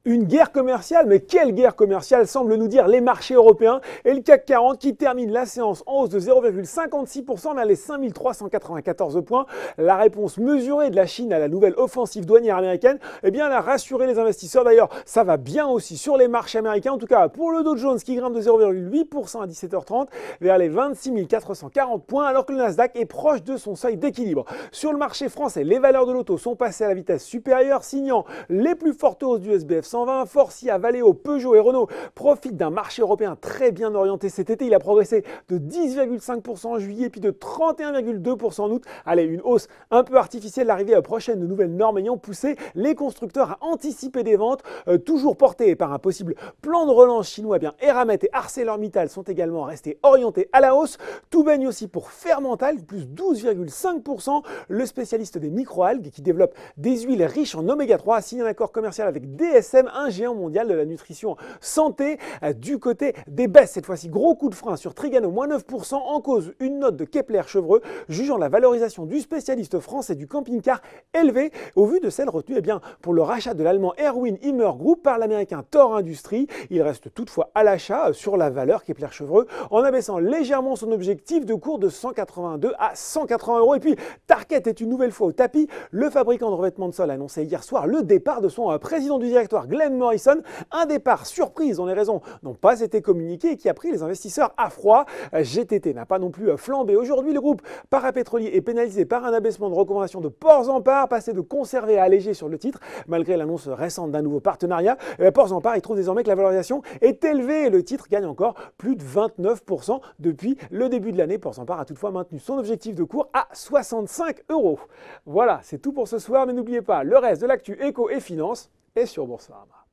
Une guerre commerciale, mais quelle guerre commerciale semblent nous dire les marchés européens et le CAC 40 qui termine la séance en hausse de 0,56% vers les 5394 points. La réponse mesurée de la Chine à la nouvelle offensive douanière américaine, eh bien, elle a rassuré les investisseurs. D'ailleurs, ça va bien aussi sur les marchés américains, en tout cas pour le Dow Jones qui grimpe de 0,8% à 17h30 vers les 26 440 points, alors que le Nasdaq est proche de son seuil d'équilibre. Sur le marché français, les valeurs de l'auto sont passées à la vitesse supérieure, signant les plus fortes hausses du SBF 120, Forcia, Valeo, Peugeot et Renault profitent d'un marché européen très bien orienté cet été. Il a progressé de 10,5% en juillet puis de 31,2% en août. Allez, une hausse un peu artificielle. L'arrivée prochaine de nouvelles normes ayant poussé les constructeurs à anticiper des ventes, toujours portées par un possible plan de relance chinois. Eh bien, Eramet et ArcelorMittal sont également restés orientés à la hausse. Tout baigne aussi pour Fermental, plus 12,5%. Le spécialiste des microalgues qui développe des huiles riches en oméga 3 a signé un accord commercial avec DSM, un géant mondial de la nutrition santé. Du côté des baisses, cette fois-ci, gros coup de frein sur Trigano, moins 9%, en cause une note de Kepler-Chevreux jugeant la valorisation du spécialiste français du camping-car élevée au vu de celle retenue pour le rachat de l'allemand Erwin Himmer Group par l'américain Thor Industries. Il reste toutefois à l'achat sur la valeur Kepler-Chevreux en abaissant légèrement son objectif de cours de 182 à 180 euros. Et puis Tarkett est une nouvelle fois au tapis. Le fabricant de revêtements de sol a annoncé hier soir le départ de son président du directoire Glenn Morrison, un départ surprise dont les raisons n'ont pas été communiquées et qui a pris les investisseurs à froid. GTT n'a pas non plus flambé. Aujourd'hui, le groupe parapétrolier est pénalisé par un abaissement de recommandation de Ports-en-Par, passé de conservé à allégé sur le titre, malgré l'annonce récente d'un nouveau partenariat. Ports-en-Par, il trouve désormais que la valorisation est élevée et le titre gagne encore plus de 29% depuis le début de l'année. Ports-en-Par a toutefois maintenu son objectif de cours à 65 euros. Voilà, c'est tout pour ce soir, mais n'oubliez pas, le reste de l'actu éco et finance est sur Boursorama.